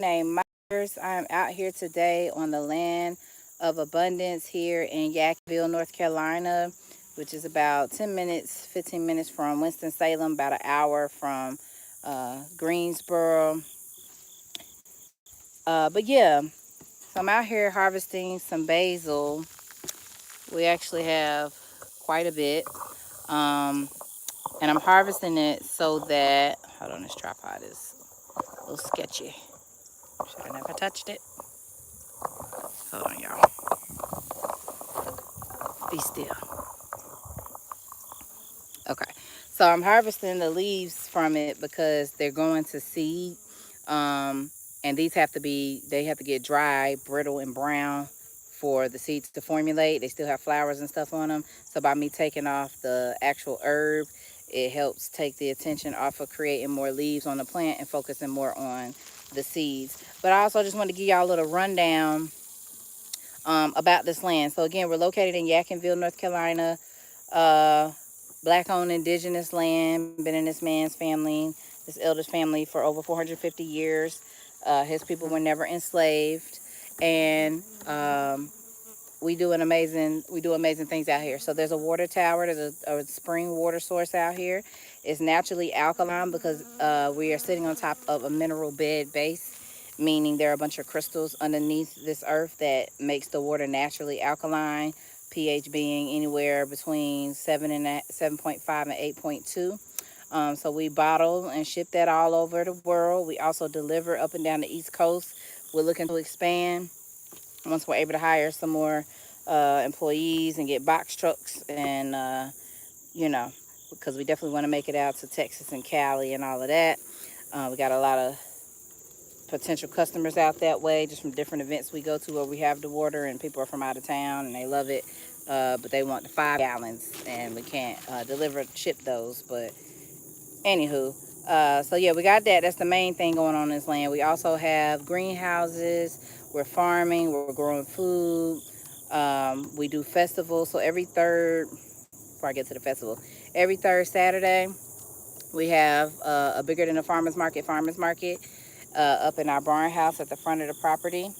Named Myers. I'm out here today on the land of abundance here in Yakville, North Carolina, which is about 10 minutes, 15 minutes from Winston-Salem, about an hour from Greensboro. But yeah, so I'm out here harvesting some basil. We actually have quite a bit. Um, and I'm harvesting it so that, hold on, this tripod is a little sketchy. Should I never touched it? Hold on, y'all. Be still. Okay. So I'm harvesting the leaves from it because they're going to seed. Um, and they have to get dry, brittle, and brown for the seeds to formulate. They still have flowers and stuff on them. So by me taking off the actual herb, it helps take the attention off of creating more leaves on the plant and focusing more on the seeds. But I also just want to give y'all a little rundown about this land. So again, we're located in Yadkinville, North Carolina. Uh, Black-owned indigenous land. Been in this man's family, this elder's family, for over 450 years. His people were never enslaved, and we do amazing things out here. So there's a water tower. There's a spring water source out here. It's naturally alkaline because we are sitting on top of a mineral bed base, meaning there are a bunch of crystals underneath this earth that makes the water naturally alkaline. pH being anywhere between 7.5 and 8.2. So we bottle and ship that all over the world. We also deliver up and down the East Coast. We're looking to expand once we're able to hire some more employees and get box trucks and you know, because we definitely want to make it out to Texas and Cali and all of that. We got a lot of potential customers out that way, just from different events we go to where we have the water, and people are from out of town and they love it, but they want the 5 gallons, and we can't ship those. But anywho, so yeah, we got that. That's the main thing going on in this land. We also have greenhouses. We're farming. We're growing food. We do festivals. So before I get to the festival, every third Saturday, we have a bigger than a farmer's market up in our barn house at the front of the property.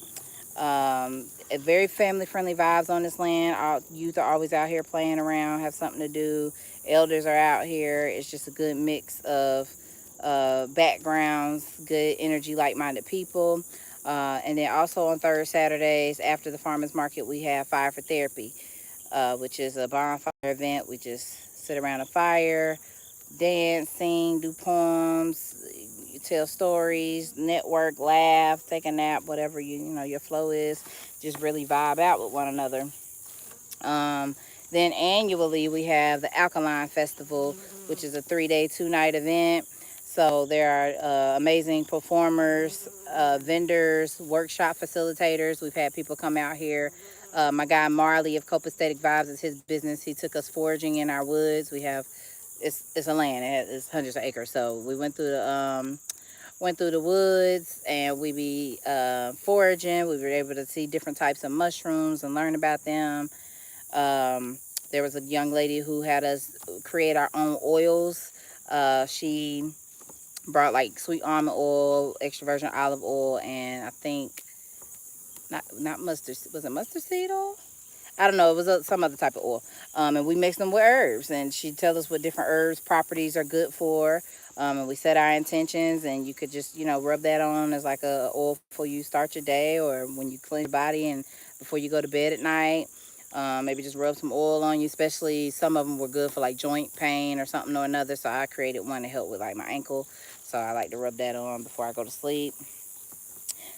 A very family friendly vibes on this land. Our youth are always out here playing around, have something to do. Elders are out here. It's just a good mix of backgrounds, good energy, like minded people. And then also on third Saturdays after the farmers market, we have Fire for Therapy, which is a bonfire event. We just sit around a fire, dance, sing, do poems, you tell stories, network, laugh, take a nap, whatever your flow is. Just really vibe out with one another. Um, then annually we have the Alkaline Festival, which is a 3-day, 2-night event. So there are amazing performers, vendors, workshop facilitators. We've had people come out here. My guy Marley of Copacetic Vibes is his business. He took us foraging in our woods. It's a land. It's hundreds of acres. So we went through the woods, and we be foraging. We were able to see different types of mushrooms and learn about them. Um, there was a young lady who had us create our own oils. She brought like sweet almond oil, extra virgin olive oil, and I think not mustard. Was it mustard seed oil? I don't know. It was some other type of oil. And we mixed them with herbs. And she tell us what different herbs properties are good for. And we set our intentions, and you could just, rub that on as like a oil before you start your day, or when you clean your body and before you go to bed at night. Maybe just rub some oil on you, especially some of them were good for like joint pain or something or another. So I created one to help with like my ankle. So I like to rub that on before I go to sleep.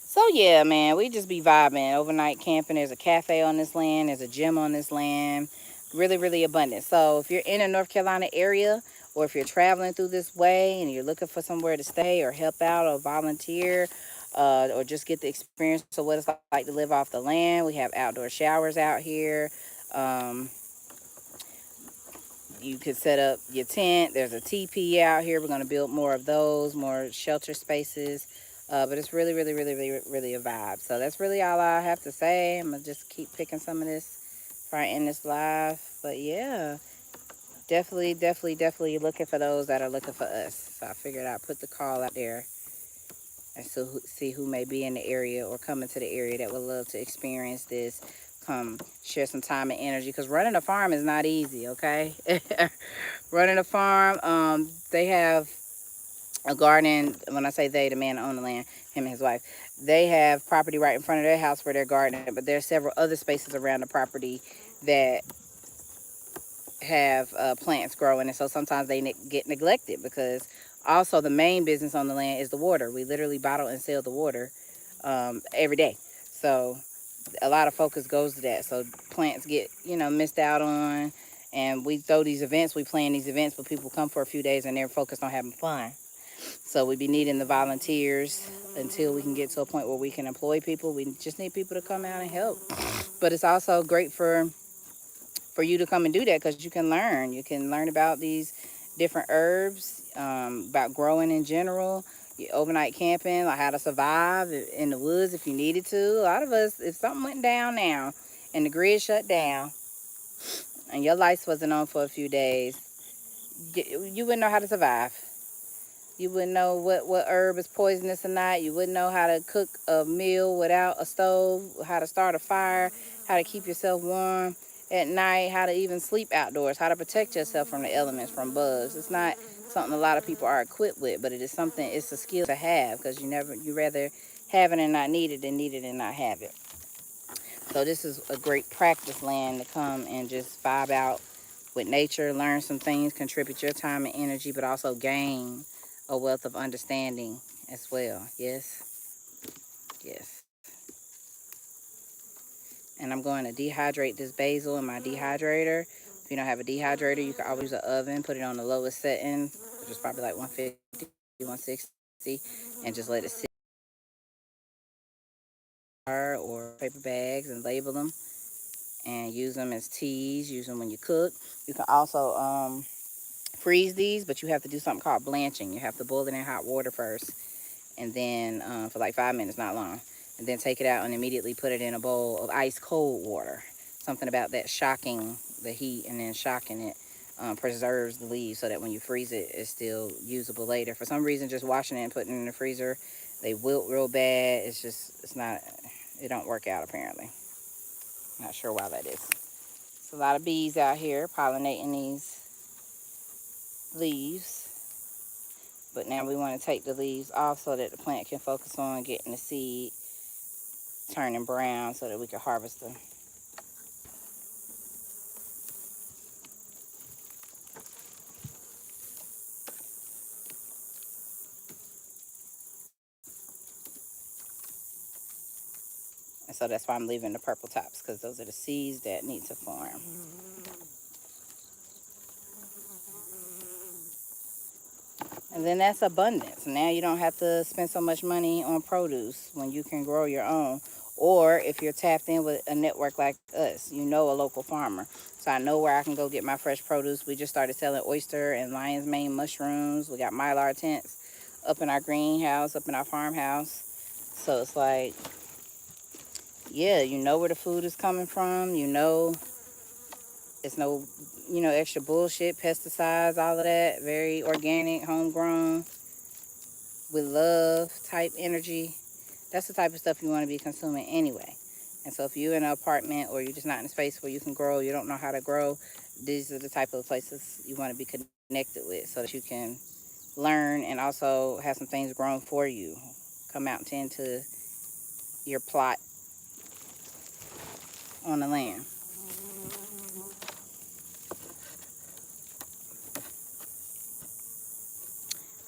So yeah, man, we just be vibing, overnight camping. There's a cafe on this land. There's a gym on this land. Really, really abundant. So if you're in the North Carolina area, or if you're traveling through this way and you're looking for somewhere to stay or help out or volunteer, or just get the experience of what it's like to live off the land, we have outdoor showers out here. Um, you could set up your tent. There's a teepee out here. We're going to build more of those, more shelter spaces. But it's really, really, really, really, really a vibe. So that's really all I have to say. I'm going to just keep picking some of this before I end this live. But yeah, definitely, definitely, definitely looking for those that are looking for us. So I figured I'd put the call out there. and so see who may be in the area or come into the area that would love to experience this. Come share some time and energy, because running a farm is not easy, okay? Running a farm, they have a garden. When I say they, the man that owned the land, him and his wife, they have property right in front of their house where they're gardening, but there's several other spaces around the property that have plants growing, and so sometimes they get neglected, because also the main business on the land is the water. We literally bottle and sell the water every day, so a lot of focus goes to that. So plants get missed out on, and we throw these events, we plan these events, but people come for a few days and they're focused on having fun. So we be needing the volunteers until we can get to a point where we can employ people. We just need people to come out and help. But it's also great for you to come and do that, because you can learn. You can learn about these different herbs, about growing in general, overnight camping, like how to survive in the woods if you needed to. A lot of us, if something went down now and the grid shut down and your lights wasn't on for a few days, you wouldn't know how to survive. You wouldn't know what herb is poisonous or not. You wouldn't know how to cook a meal without a stove, how to start a fire, how to keep yourself warm at night, how to even sleep outdoors, how to protect yourself from the elements, from bugs. It's not something a lot of people are equipped with, but it is something, it's a skill to have, because you rather have it and not need it than need it and not have it. So this is a great practice land to come and just vibe out with nature, learn some things, contribute your time and energy, but also gain a wealth of understanding as well. Yes, yes. And I'm going to dehydrate this basil in my dehydrator. If you don't have a dehydrator, you can always use an oven, put it on the lowest setting, which is probably like 150, 160, and just let it sit or paper bags and label them and use them as teas. Use them when you cook. You can also freeze these, but you have to do something called blanching. You have to boil it in hot water first, and then for like 5 minutes, not long, and then take it out and immediately put it in a bowl of ice cold water. Something about that shocking the heat and then shocking it preserves the leaves, so that when you freeze it, it's still usable later. For some reason, just washing it and putting it in the freezer, they wilt real bad. It's not, it don't work out apparently. Not sure why that is. There's a lot of bees out here pollinating these leaves. But now we want to take the leaves off so that the plant can focus on getting the seed turning brown, so that we can harvest them. And so that's why I'm leaving the purple tops, because those are the seeds that need to form. And then that's abundance. Now you don't have to spend so much money on produce when you can grow your own. Or if you're tapped in with a network like us, you know a local farmer. So I know where I can go get my fresh produce. We just started selling oyster and lion's mane mushrooms. We got mylar tents up in our greenhouse, up in our farmhouse. So it's like, yeah, you know where the food is coming from. You know it's no, extra bullshit, pesticides, all of that. Very organic, homegrown, with love type energy. That's the type of stuff you want to be consuming anyway. And so if you're in an apartment or you're just not in a space where you can grow, you don't know how to grow, these are the type of places you want to be connected with, so that you can learn and also have some things grown for you. Come out and tend to your plot on the land.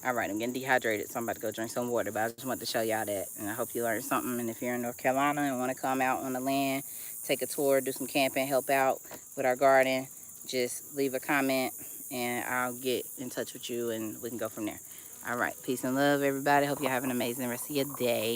All right, I'm getting dehydrated, so I'm about to go drink some water, but I just wanted to show y'all that, and I hope you learned something. And if you're in North Carolina and want to come out on the land, take a tour, do some camping, help out with our garden, just leave a comment, and I'll get in touch with you, and we can go from there. All right, peace and love, everybody. Hope you have an amazing rest of your day.